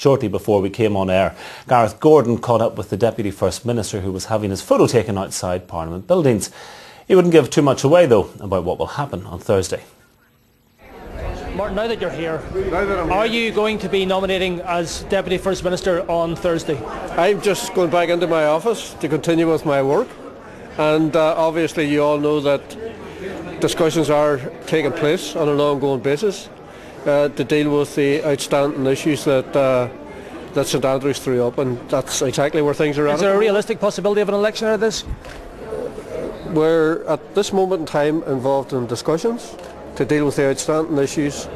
shortly before we came on air, Gareth Gordon caught up with the Deputy First Minister who was having his photo taken outside Parliament buildings. He wouldn't give too much away, though, about what will happen on Thursday. Martin, now that you're here, are you going to be nominating as Deputy First Minister on Thursday? I'm just going back into my office to continue with my work, and obviously you all know that discussions are taking place on an ongoing basis to deal with the outstanding issues that St Andrews threw up, and that's exactly where things are at. Is there a realistic possibility of an election out of this? We're at this moment in time involved in discussions to deal with the outstanding issues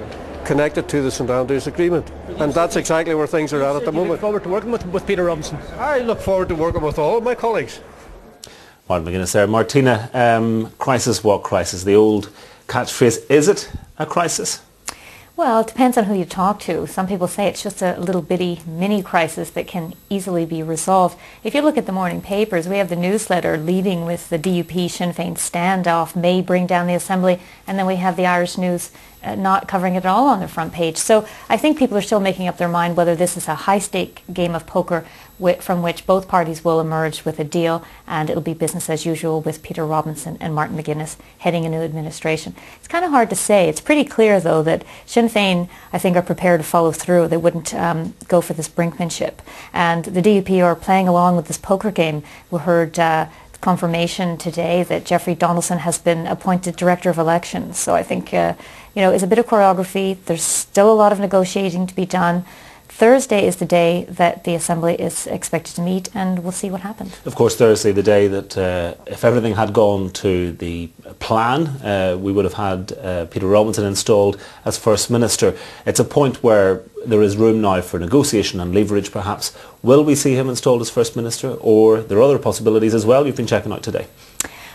connected to the St Andrews Agreement, and that's exactly where things are at the moment. You look forward to working with Peter Robinson? I look forward to working with all of my colleagues. Martin McGuinness there. Martina, crisis what crisis? The old catchphrase, is it a crisis? Well, it depends on who you talk to. Some people say it's just a little bitty mini crisis that can easily be resolved. If you look at the morning papers, we have the newsletter leading with the DUP Sinn Féin standoff may bring down the Assembly, and then we have the Irish News not covering it at all on their front page. So I think people are still making up their mind whether this is a high-stake game of poker from which both parties will emerge with a deal, and it'll be business as usual with Peter Robinson and Martin McGuinness heading a new administration. It's kind of hard to say. It's pretty clear, though, that Sinn Féin, I think, are prepared to follow through. They wouldn't go for this brinkmanship. And the DUP are playing along with this poker game. We heard confirmation today that Jeffrey Donaldson has been appointed Director of Elections. So I think, it's a bit of choreography. There's still a lot of negotiating to be done. Thursday is the day that the Assembly is expected to meet, and we'll see what happens. Of course, Thursday, the day that if everything had gone to the plan, we would have had Peter Robinson installed as First Minister. It's a point where there is room now for negotiation and leverage, perhaps. Will we see him installed as First Minister, or there are other possibilities as well you've been checking out today?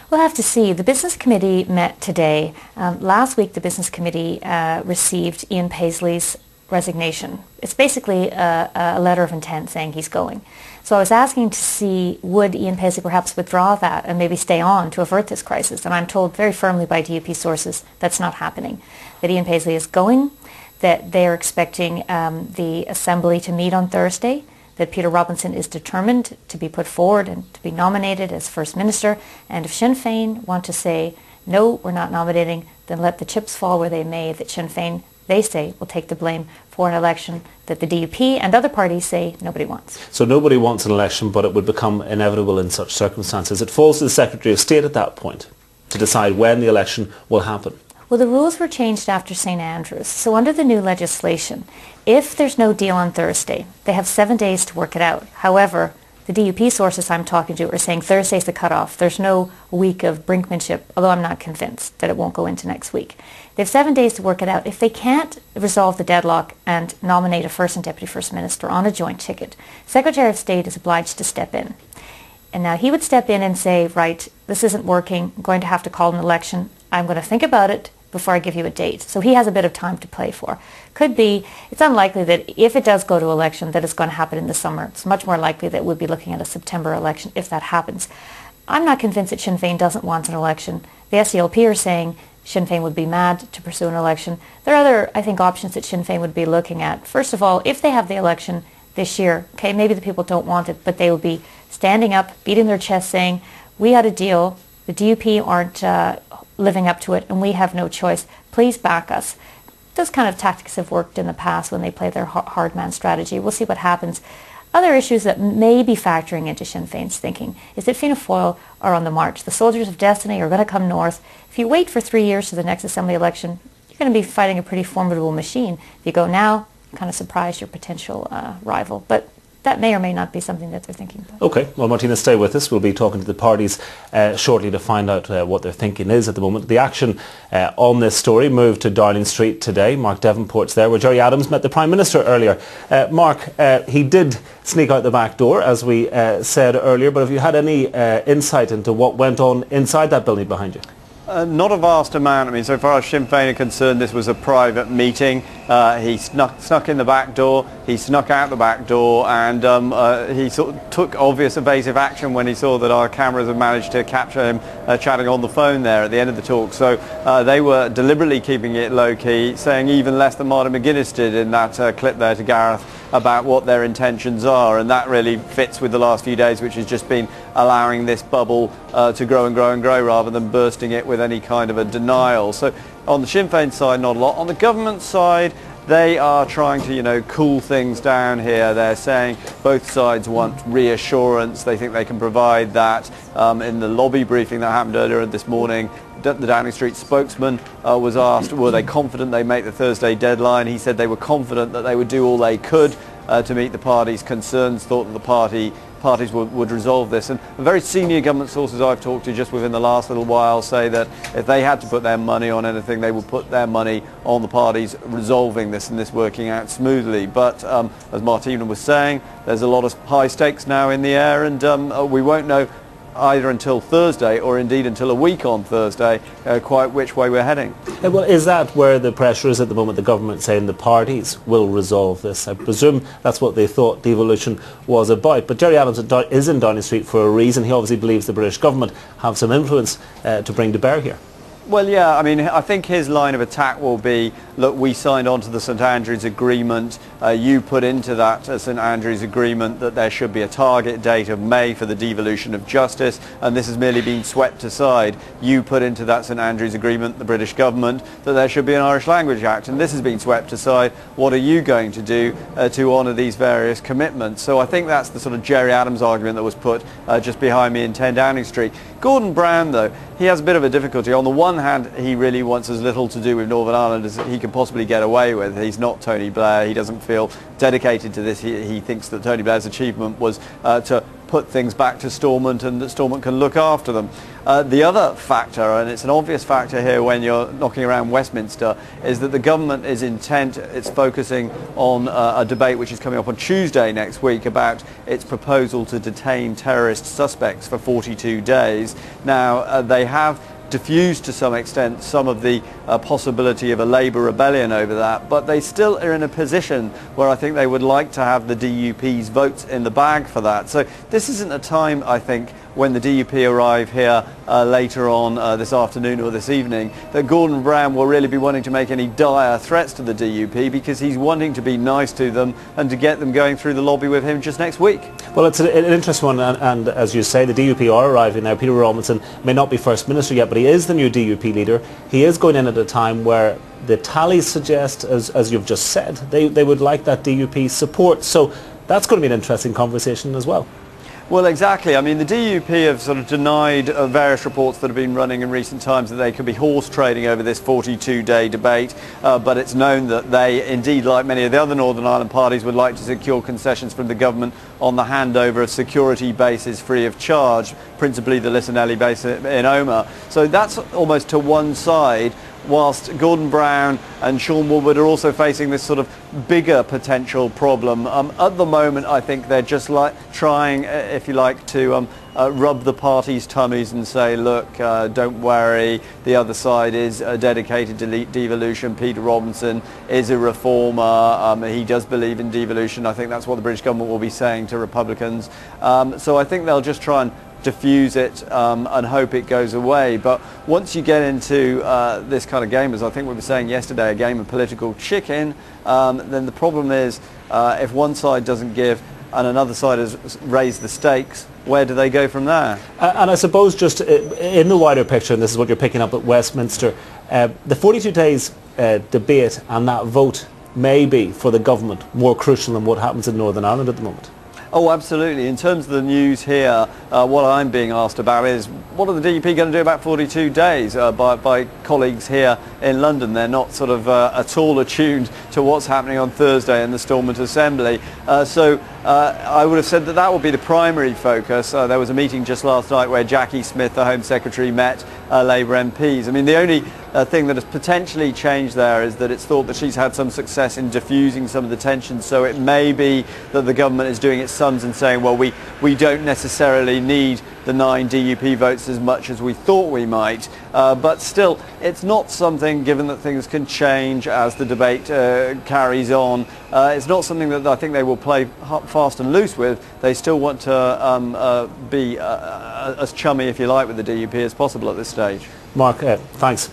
We'll have to see. The Business Committee met today. Last week, the Business Committee received Ian Paisley's resignation. It's basically a letter of intent saying he's going. So I was asking to see, would Ian Paisley perhaps withdraw that and maybe stay on to avert this crisis? And I'm told very firmly by DUP sources that's not happening. That Ian Paisley is going, that they're expecting the Assembly to meet on Thursday, that Peter Robinson is determined to be put forward and to be nominated as First Minister. And if Sinn Féin want to say, no, we're not nominating, then let the chips fall where they may, that Sinn Féin, they say, will take the blame for an election that the DUP and other parties say nobody wants. So nobody wants an election, but it would become inevitable in such circumstances. It falls to the Secretary of State at that point to decide when the election will happen. Well, the rules were changed after St Andrews. So under the new legislation, if there's no deal on Thursday, they have 7 days to work it out. However, the DUP sources I'm talking to are saying Thursday's the cutoff. There's no week of brinkmanship, although I'm not convinced that it won't go into next week. They have 7 days to work it out. If they can't resolve the deadlock and nominate a First and Deputy First Minister on a joint ticket, Secretary of State is obliged to step in. And now he would step in and say, right, this isn't working. I'm going to have to call an election. I'm going to think about it before I give you a date. So he has a bit of time to play for. Could be, it's unlikely that if it does go to election that it's going to happen in the summer. It's much more likely that we'll be looking at a September election if that happens. I'm not convinced that Sinn Féin doesn't want an election. The SDLP are saying Sinn Féin would be mad to pursue an election. There are other, I think, options that Sinn Féin would be looking at. First of all, if they have the election this year, okay, maybe the people don't want it, but they will be standing up, beating their chest, saying, we had a deal, the DUP aren't living up to it, and we have no choice. Please back us. Those kind of tactics have worked in the past when they play their hard man strategy. We'll see what happens. Other issues that may be factoring into Sinn Féin's thinking is that Fianna Fáil are on the march. The soldiers of destiny are going to come north. If you wait for 3 years to the next Assembly election, you're going to be fighting a pretty formidable machine. If you go now, kind of surprise your potential rival. But that may or may not be something that they're thinking about. Okay, well, Martina, stay with us. We'll be talking to the parties shortly to find out what their thinking is at the moment. The action on this story moved to Downing Street today. Mark Devenport's there, where Gerry Adams met the Prime Minister earlier. Mark, he did sneak out the back door, as we said earlier, but have you had any insight into what went on inside that building behind you? Not a vast amount. I mean, so far as Sinn Féin are concerned, this was a private meeting. He snuck in the back door, he snuck out the back door, and he sort of took obvious evasive action when he saw that our cameras had managed to capture him chatting on the phone there at the end of the talk. So they were deliberately keeping it low-key, saying even less than Martin McGuinness did in that clip there to Gareth about what their intentions are, and that really fits with the last few days, which has just been allowing this bubble to grow and grow and grow rather than bursting it with any kind of a denial. So on the Sinn Féin side, not a lot. On the government side, they are trying to, cool things down here. They're saying both sides want reassurance. They think they can provide that. In the lobby briefing that happened earlier this morning, the Downing Street spokesman was asked, were they confident they'd make the Thursday deadline? He said they were confident that they would do all they could to meet the party's concerns, thought that the parties would resolve this. And very senior government sources I've talked to just within the last little while say that if they had to put their money on anything, they would put their money on the parties resolving this and this working out smoothly. But as Martina was saying, there's a lot of high stakes now in the air, and we won't know either until Thursday or indeed until a week on Thursday quite which way we're heading. Well, is that where the pressure is at the moment, the government saying the parties will resolve this? I presume that's what they thought devolution was about. But Gerry Adams is in Downing Street for a reason. He obviously believes the British government have some influence to bring to bear here. Well, yeah, I mean, I think his line of attack will be, look, we signed on to the St Andrews Agreement. You put into that St Andrews Agreement that there should be a target date of May for the devolution of justice, and this has merely been swept aside. You put into that St Andrews Agreement, the British government, that there should be an Irish Language Act, and this has been swept aside. What are you going to do to honour these various commitments? So I think that's the sort of Gerry Adams argument that was put just behind me in 10 Downing Street. Gordon Brown, though, he has a bit of a difficulty. On the one hand, he really wants as little to do with Northern Ireland as he can possibly get away with. He's not Tony Blair. He doesn't feel dedicated to this. He thinks that Tony Blair's achievement was to put things back to Stormont and that Stormont can look after them. The other factor, and it's an obvious factor here when you're knocking around Westminster, is that the government is intent, it's focusing on a debate which is coming up on Tuesday next week about its proposal to detain terrorist suspects for 42 days. Now, they have diffused to some extent some of the possibility of a Labour rebellion over that, but they still are in a position where I think they would like to have the DUP's votes in the bag for that. So this isn't a time, I think, when the DUP arrive here later on this afternoon or this evening, that Gordon Brown will really be wanting to make any dire threats to the DUP, because he's wanting to be nice to them and to get them going through the lobby with him just next week. Well, it's an interesting one, and as you say, the DUP are arriving now. Peter Robinson may not be First Minister yet, but he is the new DUP leader. He is going in at a time where the tallies suggest, as you've just said, they would like that DUP support. So that's going to be an interesting conversation as well. Well, exactly. I mean, the DUP have sort of denied various reports that have been running in recent times that they could be horse trading over this 42-day debate, but it's known that they, indeed, like many of the other Northern Ireland parties, would like to secure concessions from the government on the handover of security bases free of charge, principally the Lissanelli base in Omagh. So that's almost to one side, whilst Gordon Brown and Sean Woodward are also facing this sort of bigger potential problem. At the moment, I think they're just trying, if you like, to rub the party's tummies and say, look, don't worry, the other side is dedicated to devolution. Peter Robinson is a reformer. He does believe in devolution. I think that's what the British government will be saying to Republicans. So I think they'll just try and diffuse it and hope it goes away. But once you get into this kind of game, as I think we were saying yesterday, a game of political chicken, then the problem is if one side doesn't give and another side has raised the stakes, where do they go from there? And I suppose just in the wider picture, and this is what you're picking up at Westminster, the 42 days debate and that vote may be for the government more crucial than what happens in Northern Ireland at the moment. Oh, absolutely. In terms of the news here, what I'm being asked about is, what are the DUP going to do about 42 days by colleagues here in London? They're not sort of at all attuned to what's happening on Thursday in the Stormont Assembly. So I would have said that that would be the primary focus. There was a meeting just last night where Jackie Smith, the Home Secretary, met Labour MPs. I mean, the only thing that has potentially changed there is that it's thought that she's had some success in diffusing some of the tensions, so it may be that the government is doing its sums and saying, well, we don't necessarily need the 9 DUP votes as much as we thought we might, but still it's not something, given that things can change as the debate carries on, it's not something that I think they will play fast and loose with. They still want to be as chummy, if you like, with the DUP as possible at this stage. Mark, thanks.